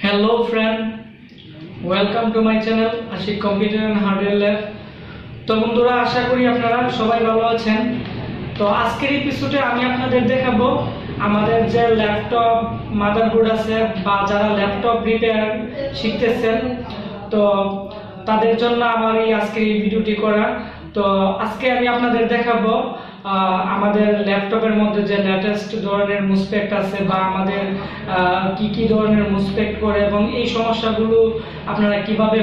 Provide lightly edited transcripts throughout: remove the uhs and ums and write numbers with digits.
Hello friend, welcome to my channel Ashik computer and hardware lab. তো বন্ধুরা, আশা করি আপনারা সবাই ভালো আছেন। তো আজকের এপিসোডে আমি আপনাদের দেখাবো আমাদের যে ল্যাপটপ মাদারবোর্ড আছে বা যারা ল্যাপটপ রিপেয়ার শিখতেছেন, তো তাদের জন্য আমার এই আজকের এই ভিডিওটি করা। তো আজকে আমি আপনাদের দেখাবো আমাদের ল্যাপটপের মধ্যে যে লেটেস্ট ধরনের মুসপেক্ট আছে বা আমাদের কি ধরনের মুসপেক্ট করে এবং এই সমস্যাগুলো আপনারা কিভাবে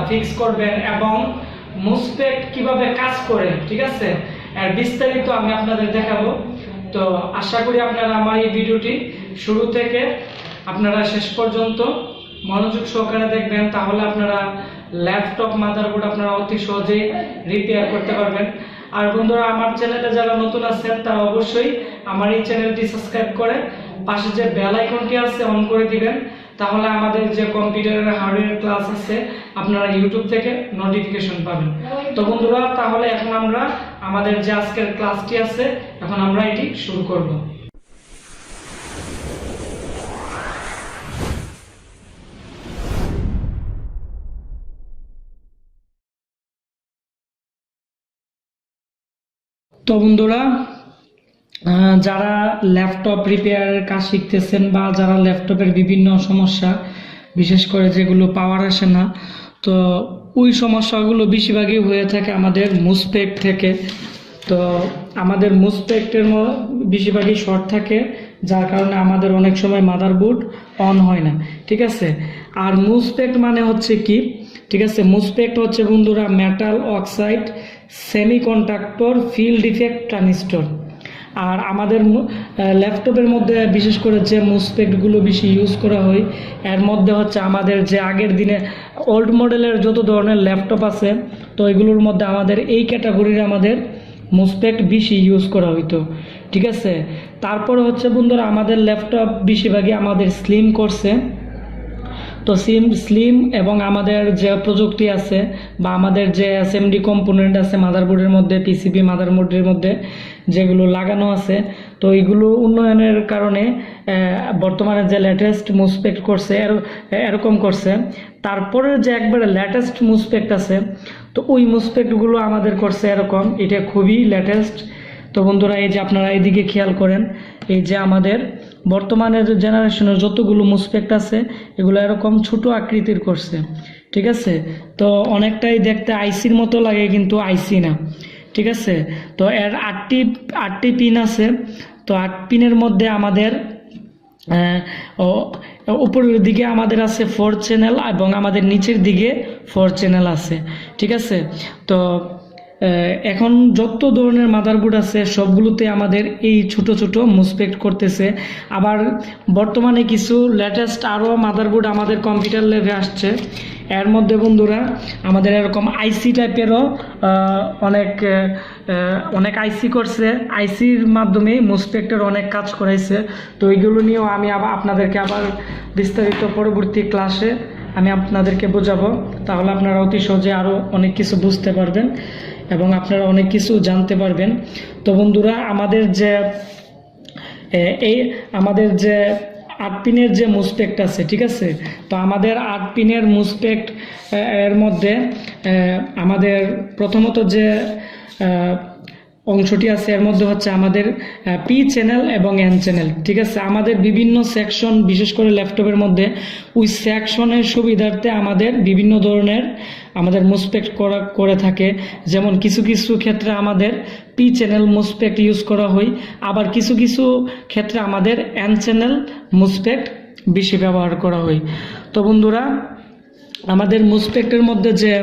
ফিক্স করবেন এবং মুসপেক্ট কিভাবে কাজ করে, ঠিক আছে, এর বিস্তারিত আমি আপনাদের দেখাবো। তো আশা করি আপনারা আমার এই ভিডিওটি শুরু থেকে আপনারা শেষ পর্যন্ত মনোযোগ সহকারে দেখবেন, তাহলে আপনারা ল্যাপটপ মাদারবোর্ড আপনারা অতি সহজেই রিপেয়ার করতে পারবেন। আর বন্ধুরা, আমার চ্যানেলে যারা নতুন আছেন তারা অবশ্যই আমার এই চ্যানেলটি সাবস্ক্রাইব করে পাশে যে বেল আইকনটি আছে অন করে দিবেন, তাহলে আমাদের যে কম্পিউটারের হার্ডওয়্যার ক্লাস আছে আপনারা ইউটিউব থেকে নোটিফিকেশন পাবেন। তো বন্ধুরা, তাহলে এখন আমরা আমাদের যে আজকের ক্লাসটি আছে এখন আমরা এটি শুরু করব। তো বন্ধুরা, যারা ল্যাপটপ রিপেয়ারের কাজ শিখতেছেন বা যারা ল্যাপটপের বিভিন্ন সমস্যা, বিশেষ করে যেগুলো পাওয়ার আসে না, তো ওই সমস্যাগুলো বেশিরভাগই হয়ে থাকে আমাদের মুসপেক্ট থেকে। তো আমাদের মুসপেক্টের বেশিরভাগই শর্ট থাকে, যার কারণে আমাদের অনেক সময় মাদারবোর্ড অন হয় না, ঠিক আছে। আর মুসপেক্ট মানে হচ্ছে কি, ঠিক আছে, মুসপেক্ট হচ্ছে বন্ধুরা metal oxide semiconductor field effect transistor. আর আমাদের ল্যাপটপের মধ্যে বিশেষ করে যে মুসপেক্টগুলো বেশি ইউজ করা হয় এর মধ্যে হচ্ছে আমাদের যে আগের দিনে ওল্ড মডেলের যত ধরনের ল্যাপটপ আছে, তো এগুলোর মধ্যে আমাদের এই ক্যাটাগরির আমাদের মুসপেক্ট বেশি ইউজ করা হইতো, ঠিক আছে। তারপরে হচ্ছে বন্ধুরা আমাদের ল্যাপটপ বেশিরভাগই আমাদের স্লিম করছে। তো স্লিম এবং আমাদের যে প্রযুক্তি আছে বা আমাদের যে এসএমডি কম্পোনেন্ট আছে মাদারবোর্ডের মধ্যে, পিসিবি মাদারবোর্ডের মধ্যে যেগুলো লাগানো আছে, তো এইগুলো উন্নয়নের কারণে বর্তমানে যে লেটেস্ট মুসপেক্ট করছে এরকম করছে। তারপরে যে একবারে লেটেস্ট মুসপেক্ট আছে, তো ওই মুসপেক্টগুলো আমাদের করছে এরকম, এটা খুবই লেটেস্ট। তো বন্ধুরা, এই যে আপনারা এইদিকে খেয়াল করেন, এই যে আমাদের বর্তমানের জেনারেশনের যতগুলো মুসপেক্ট আছে এগুলো এরকম ছোট আকৃতির করছে, ঠিক আছে। তো অনেকটাই দেখতে আইসির মতো লাগে, কিন্তু আইসি না, ঠিক আছে। তো এর আটটি পিন আছে। তো 8 পিনের মধ্যে আমাদের উপরের দিকে আমাদের আছে 4 চ্যানেল এবং আমাদের নিচের দিকে 4 চ্যানেল আছে, ঠিক আছে। তো এখন যত ধরনের মাদারবোর্ড আছে সবগুলোতে আমাদের এই ছোট ছোট মুসপেক্ট করতেছে। আবার বর্তমানে কিছু লেটেস্ট আরও মাদারবোর্ড আমাদের কম্পিউটার ল্যাবে আসছে। এর মধ্যে বন্ধুরা আমাদের এরকম আইসি টাইপেরও অনেক আইসি করছে, আইসির মাধ্যমে মুসপেক্টের অনেক কাজ করাইছে। তো এইগুলো নিয়েও আমি আপনাদেরকে আবার বিস্তারিত পরবর্তী ক্লাসে আমি আপনাদেরকে বোঝাবো, তাহলে আপনারা অতি সহজে আরও অনেক কিছু বুঝতে পারবেন এবং আপনারা অনেক কিছু জানতে পারবেন। তো বন্ধুরা, আমাদের যে 8 পিনের যে মুসপেক্ট আছে, ঠিক আছে, তো আমাদের 8 পিনের মুসপেক্ট এর মধ্যে আমাদের প্রথমত যে অংশটি আছে এর মধ্যে হচ্ছে আমাদের পি চ্যানেল এবং এন চ্যানেল, ঠিক আছে। আমাদের বিভিন্ন সেকশন, বিশেষ করে ল্যাপটপের মধ্যে ওই সেকশনের সুবিধার্থে আমাদের বিভিন্ন ধরনের আমাদের মুসপেক্ট করে থাকে। যেমন কিছু কিছু ক্ষেত্রে আমাদের পি চ্যানেল মুসপেক্ট ইউজ করা হয়, আবার কিছু কিছু ক্ষেত্রে আমাদের এন চ্যানেল মুসপেক্ট বেশি ব্যবহার করা হয়। তো বন্ধুরা, আমাদের মুসপেক্টের মধ্যে যে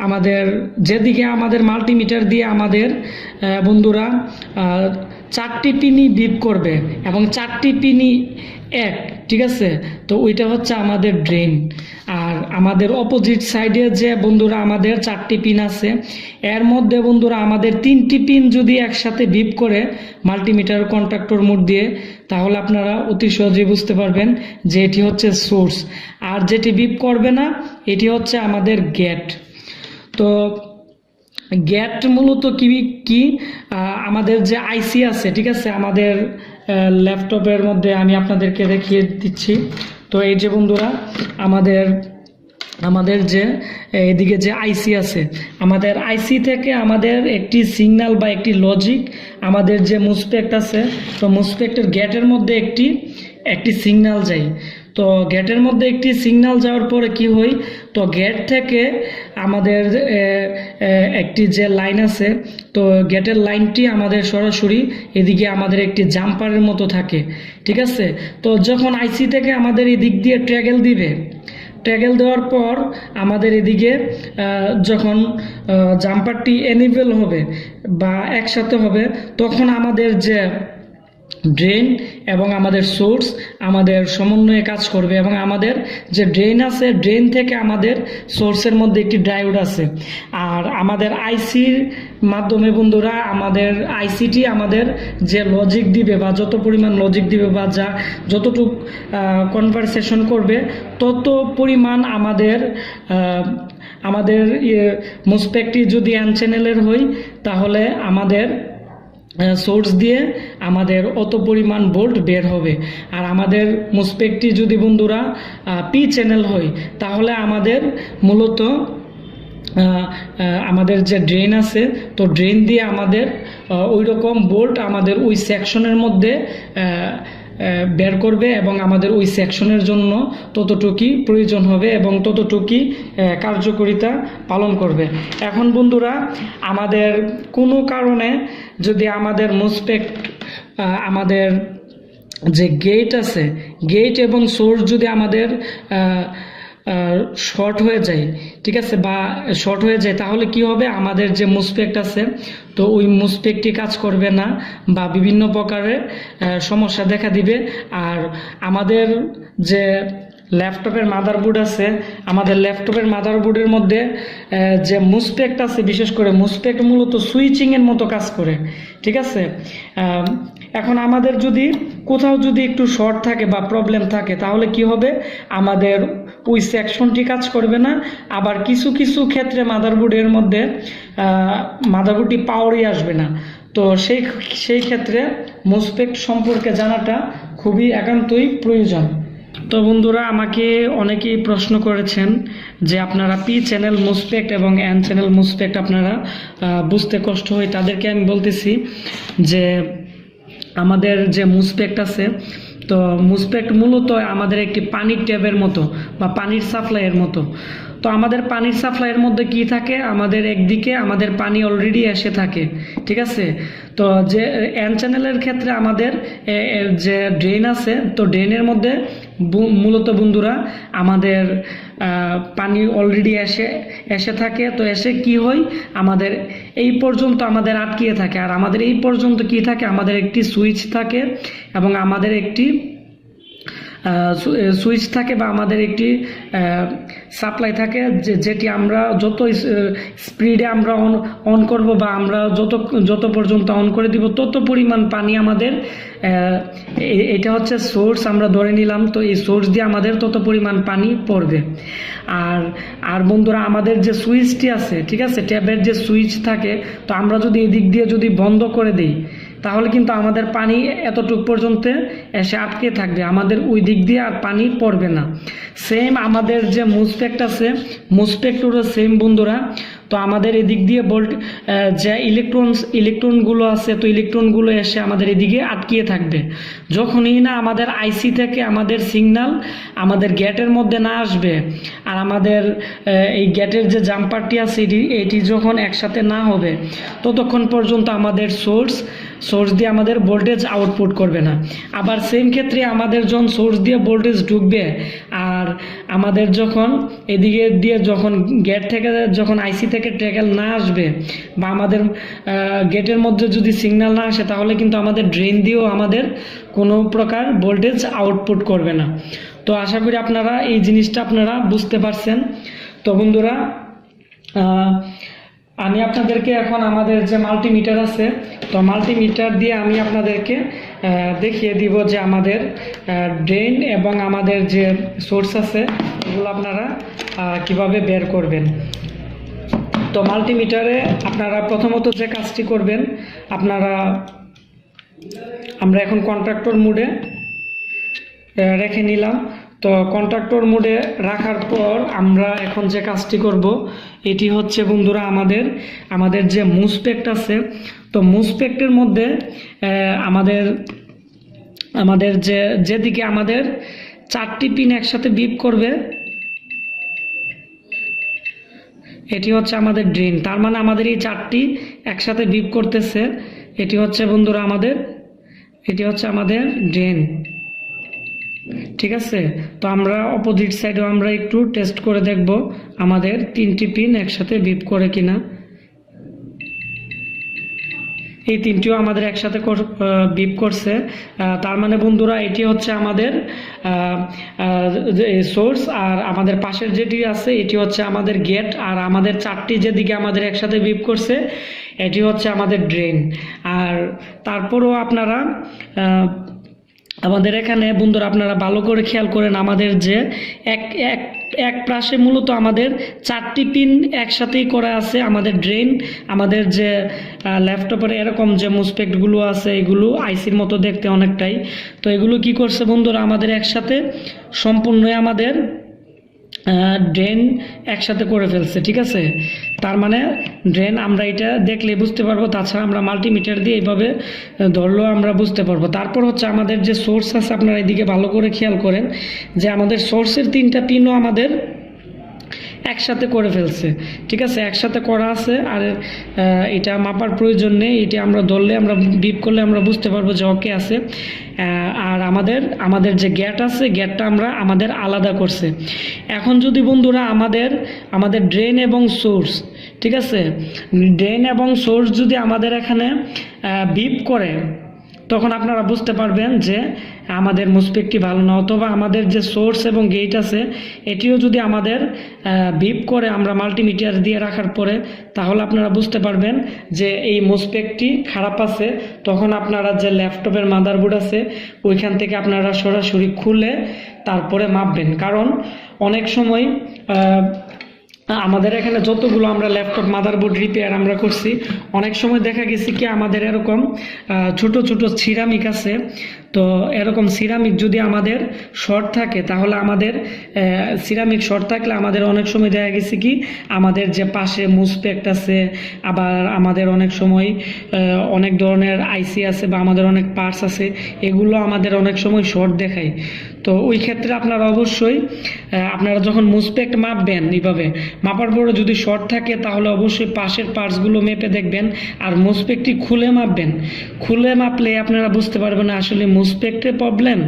আমাদের যেদিকে আমাদের মাল্টিমিটার দিয়ে আমাদের বন্ধুরা 4টি পিনই বিপ করবে এবং 4টি পিনই এক, ঠিক আছে। তো ওইটা হচ্ছে আমাদের ড্রেন। আর আমাদের অপোজিট সাইডে যে বন্ধুরা আমাদের 4টি পিন আছে, এর মধ্যে বন্ধুরা আমাদের 3টি পিন যদি একসাথে বিপ করে মাল্টিমিটার কন্ট্যাক্টর মোড দিয়ে, তাহলে আপনারা অতি সহজেই বুঝতে পারবেন যে এটি হচ্ছে সোর্স। আর যেটি বিপ করবে না এটি হচ্ছে আমাদের গেট। তো গেট মূলত কি আমাদের যে আইসি আছে, ঠিক আছে, আমাদের ল্যাপটপের মধ্যে আমি আপনাদেরকে দেখিয়ে দিচ্ছি। তো এই যে বন্ধুরা আমাদের আমাদের যে এদিকে যে আইসি আছে, আমাদের আইসি থেকে আমাদের একটি সিগন্যাল বা একটি লজিক, আমাদের যে মুসপেক্ট আছে, তো মুসপেক্টের গেটের মধ্যে একটি সিগন্যাল যায়। তো গেটের মধ্যে একটি সিগন্যাল যাওয়ার পরে কি হয়, তো গেট থেকে আমাদের একটি যে লাইন আছে, তো গেটের লাইনটি আমাদের সরাসরি এদিকে আমাদের একটি জাম্পারের মতো থাকে, ঠিক আছে। তো যখন আইসি থেকে আমাদের এদিক দিয়ে ট্র্যাগেল দিবে, ট্র্যাগেল দেওয়ার পর আমাদের এদিকে যখন জাম্পারটি এনেবল হবে বা একসাথে হবে, তখন আমাদের যে ড্রেন এবং আমাদের সোর্স আমাদের সমন্বয়ে কাজ করবে, এবং আমাদের যে ড্রেন আছে, ড্রেন থেকে আমাদের সোর্সের মধ্যে একটি ডায়োড আছে। আর আমাদের আইসির মাধ্যমে বন্ধুরা, আমাদের আইসিটি আমাদের যে লজিক দিবে বা যত পরিমাণ লজিক দিবে বা যতটুক কনভারসেশন করবে, তত পরিমাণ আমাদের মুসপেক্টটি যদি এন চ্যানেলের হয়, তাহলে আমাদের সোর্স দিয়ে আমাদের অত পরিমাণ ভোল্ট বের হবে। আর আমাদের মুসপেক্টটি যদি বন্ধুরা পি চ্যানেল হয়, তাহলে আমাদের মূলত আমাদের যে ড্রেন আছে, তো ড্রেন দিয়ে আমাদের ওই রকম ভোল্ট আমাদের ওই সেকশনের মধ্যে বের করবে, এবং আমাদের ওই সেকশনের জন্য ততটুকুই প্রয়োজন হবে এবং ততটুকুই কার্যকারিতা পালন করবে। এখন বন্ধুরা, আমাদের কোনো কারণে যদি আমাদের মুসপেক্ট আমাদের যে গেট আছে, গেট এবং সোর্স যদি আমাদের শর্ট হয়ে যায়, ঠিক আছে, বা শর্ট হয়ে যায়, তাহলে কি হবে, আমাদের যে মুসপেক্ট আছে, তো ওই মুসপেক্টটি কাজ করবে না বা বিভিন্ন প্রকারের সমস্যা দেখা দিবে। আর আমাদের যে ল্যাপটপের মাদারবোর্ড আছে, আমাদের ল্যাপটপের মাদারবোর্ডের মধ্যে যে মুসপেক্ট আছে, বিশেষ করে মুসপেক্ট মূলত সুইচিংয়ের মতো কাজ করে, ঠিক আছে। এখন আমাদের যদি কোথাও যদি একটু শর্ট থাকে বা প্রবলেম থাকে, তাহলে কি হবে, আমাদের ওই সেকশনটি কাজ করবে না। আবার কিছু কিছু ক্ষেত্রে মাদারবোর্ডের মধ্যে মাদারবোর্ডটি পাওয়ারই আসবে না। তো সেই ক্ষেত্রে মুসপেক্ট সম্পর্কে জানাটা খুবই একান্তই প্রয়োজন। তো বন্ধুরা, আমাকে অনেকেই প্রশ্ন করেছেন যে আপনারা পি চ্যানেল মুসপেক্ট এবং এন চ্যানেল মুসপেক্ট আপনারা বুঝতে কষ্ট হয়। তাদেরকে আমি বলতেছি যে আমাদের যে মুসপেক্ট আছে, তো মুসপেক্ট মূলত আমাদের একটি পানির ট্যাপের মতো বা পানির সাপ্লাইয়ের মতো। তো আমাদের পানির সাপ্লাইয়ের মধ্যে কি থাকে, আমাদের একদিকে আমাদের পানি অলরেডি এসে থাকে, ঠিক আছে। তো যে এন চ্যানেলের ক্ষেত্রে আমাদের যে ড্রেন আছে, তো ড্রেনের মধ্যে মূলত বন্ধুরা আমাদের পানি অলরেডি এসে থাকে। তো এসে কি হয়, আমাদের এই পর্যন্ত আমাদের আটকিয়ে থাকে। আর আমাদের এই পর্যন্ত কি থাকে, আমাদের একটি সুইচ থাকে এবং আমাদের একটি সুইচ থাকে বা আমাদের একটি সাপ্লাই থাকে, যেটি আমরা যত স্পিডে আমরা অন করব বা আমরা যত পর্যন্ত অন করে দিব, তত পরিমাণ পানি আমাদের, এটা হচ্ছে সোর্স আমরা ধরে নিলাম, তো এই সোর্স দিয়ে আমাদের তত পরিমাণ পানি পড়বে। আর বন্ধুরা, আমাদের যে সুইচটি আছে, ঠিক আছে, ট্যাবের যে সুইচ থাকে, তো আমরা যদি এদিক দিয়ে যদি বন্ধ করে দিই, তাহলে কিন্তু আমাদের পানি এতটুকু পর্যন্ত এসে আটকে থাকবে, আমাদের ওই দিক দিয়ে আর পানি পড়বে না। সেম আমাদের যে মুসপেক্ট আছে, মুসপেক্টরও সেম বন্ধুরা। তো আমাদের এদিক দিয়ে যে ইলেকট্রনগুলো আছে, তো ইলেকট্রনগুলো এসে আমাদের এদিকে আটকিয়ে থাকবে। যখনই না আমাদের আইসি থেকে আমাদের সিগন্যাল আমাদের গেটের মধ্যে না আসবে, আর আমাদের এই গেটের যে জাম্পারটি আছে, এটি যখন একসাথে না হবে, ততক্ষণ পর্যন্ত আমাদের সোর্স দিয়ে আমাদের ভোল্টেজ আউটপুট করবে না। আবার সেম ক্ষেত্রে আমাদের যখন সোর্স দিয়ে ভোল্টেজ ঢুকবে, আর আমাদের যখন এদিকে দিয়ে যখন গেট থেকে যখন আইসি থেকে ট্র্যাগেল না আসবে বা আমাদের গেটের মধ্যে যদি সিগন্যাল না আসে, তাহলে কিন্তু আমাদের ড্রেন দিয়েও আমাদের কোনো প্রকার ভোল্টেজ আউটপুট করবে না। তো আশা করি আপনারা এই জিনিসটা আপনারা বুঝতে পারছেন। তো বন্ধুরা, আমি আপনাদেরকে এখন আমাদের যে মাল্টিমিটার আছে, তো মাল্টিমিটার দিয়ে আমি আপনাদেরকে দেখিয়ে দিব যে আমাদের ড্রেন এবং আমাদের যে সোর্স আছে, এগুলো আপনারা কিভাবে বের করবেন। তো মাল্টিমিটারে আপনারা প্রথমত যে কাজটি করবেন, আমরা এখন কন্ট্রাক্টর মোডে রেখে নিলাম। তো কন্ট্রাক্টর মোডে রাখার পর আমরা এখন যে কাজটি করব এটি হচ্ছে বন্ধুরা আমাদের যে মুসপেক্ট আছে, তো মুসপেক্টের মধ্যে আমাদের যেদিকে আমাদের 4টি পিন একসাথে বিপ করবে এটি হচ্ছে আমাদের ড্রেন। তার মানে আমাদের এই 4টি একসাথে বিপ করতেছে, এটি হচ্ছে বন্ধুরা আমাদের ড্রেন। ঠিক আছে, তো আমরা অপোজিট সাইডেও আমরা একটু টেস্ট করে দেখব আমাদের 3টি পিন একসাথে বিপ করে কিনা। এই 3টিও আমাদের একসাথে বিপ করছে। তার মানে বন্ধুরা এটি হচ্ছে আমাদের সোর্স, আর আমাদের পাশের যেটি আছে এটি হচ্ছে আমাদের গেট, আর আমাদের 4টি যেদিকে আমাদের একসাথে বিপ করছে এটি হচ্ছে আমাদের ড্রেন। আর তারপরেও আপনারা আমাদের এখানে বন্ধুরা আপনারা ভালো করে খেয়াল করেন, আমাদের যে এক পাশে মূলত আমাদের 4টি পিন একসাথেই করা আছে আমাদের ড্রেন। আমাদের যে ল্যাপটপের এরকম যে মুসপেক্টগুলো আছে এগুলো আইসির মতো দেখতে অনেকটাই, তো এগুলো কি করছে বন্ধুরা আমাদের একসাথে সম্পূর্ণই আমাদের ড্রেন একসাথে করে ফেলছে। ঠিক আছে, তার মানে ড্রেন আমরা এটা দেখলে বুঝতে পারবো, তাছাড়া আমরা মাল্টিমিটার দিয়ে এইভাবে ধরলেও আমরা বুঝতে পারবো। তারপর হচ্ছে আমাদের যে সোর্স আছে, আপনারা এদিকে ভালো করে খেয়াল করেন যে আমাদের সোর্সের 3টা পিনও আমাদের একসাথে করে ফেলছে। ঠিক আছে, একসাথে করা আছে, আর এটা মাপার প্রয়োজন নেই, এটা আমরা ধরলে আমরা বিপ করলে আমরা বুঝতে পারবো যে ওকে আছে। আর আমাদের যে গ্যাট আছে গ্যাটটা আমাদের আলাদা করছে। এখন যদি বন্ধুরা আমাদের ড্রেন এবং সোর্স, ঠিক আছে, ড্রেন এবং সোর্স যদি আমাদের এখানে বিপ করে তখন আপনারা বুঝতে পারবেন যে আমাদের মুসপেক্টটি ভালো না, অথবা আমাদের যে সোর্স এবং গেট আছে এটিও যদি আমাদের বিপ করে আমরা মাল্টিমিটার দিয়ে রাখার পরে, তাহলে আপনারা বুঝতে পারবেন যে এই মুসপেক্টটি খারাপ আছে। তখন আপনারা যে ল্যাপটপের মাদারবোর্ড আছে ওইখান থেকে আপনারা সরাসরি খুলে তারপরে মাপবেন। কারণ অনেক সময় আমাদের এখানে যতগুলো আমরা ল্যাপটপ মাদারবোর্ড রিপেয়ার আমরা করছি, অনেক সময় দেখা গেছে কি আমাদের এরকম ছোট ছোট সিরামিক আছে। তো এরকম সিরামিক যদি আমাদের শর্ট থাকে, তাহলে আমাদের সিরামিক শর্ট থাকলে আমাদের অনেক সময় দেখা গেছে কি আমাদের যে পাশে মুসপেক্ট আছে, আবার আমাদের অনেক সময় অনেক ধরনের আইসি আছে বা আমাদের অনেক পার্টস আছে, এগুলো আমাদের অনেক সময় শর্ট দেখায়। তো ওই ক্ষেত্রে আপনারা অবশ্যই আপনারা যখন মুসপেক্ট মাপবেন, এইভাবে মাপার পরে যদি শর্ট থাকে তাহলে অবশ্যই পাশের পার্টসগুলো মেপে দেখবেন, আর মুসপেক্টটি খুলে মাপবেন। খুলে মাপলে আপনারা বুঝতে পারবেন আসলে মুসপেক্টের প্রবলেম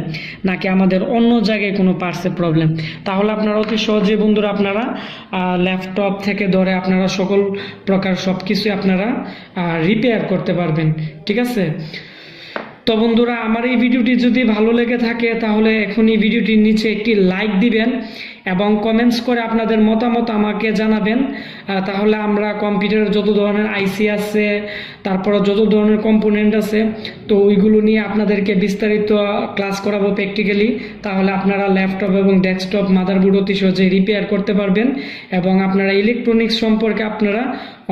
নাকি আমাদের অন্য জায়গায় কোনো পার্টসের প্রবলেম। তাহলে আপনারা অতি সহজে বন্ধুরা আপনারা ল্যাপটপ থেকে ধরে আপনারা সকল প্রকার সব কিছুই আপনারা রিপেয়ার করতে পারবেন। ঠিক আছে, তো বন্ধুরা আমার এই ভিডিওটি যদি ভালো লেগে থাকে তাহলে এখনই ভিডিওটির নিচে একটি লাইক দিবেন এবং কমেন্টস করে আপনাদের মতামত আমাকে জানাবেন। তাহলে আমরা কম্পিউটারের যত ধরনের আইসি আছে, তারপরে যত ধরনের কম্পোনেন্ট আছে, তো ওইগুলো নিয়ে আপনাদেরকে বিস্তারিত ক্লাস করাবো প্র্যাকটিক্যালি। তাহলে আপনারা ল্যাপটপ এবং ডেস্কটপ মাদারবোর্ড অতি সহজে রিপেয়ার করতে পারবেন এবং আপনারা ইলেকট্রনিক্স সম্পর্কে আপনারা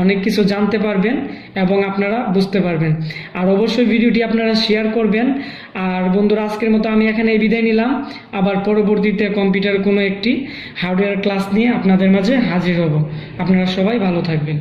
অনেক কিছু জানতে পারবেন এবং আপনারা বুঝতে পারবেন। আর অবশ্যই ভিডিওটি আপনারা শেয়ার করবেন। আর বন্ধুরা আজকের মতো আমি এখানে বিদায় নিলাম, আবার পরবর্তীতে কম্পিউটার কোনো একটি হার্ডওয়্যার ক্লাস নিয়ে আপনাদের মাঝে হাজির হব। আপনারা সবাই ভালো থাকবেন।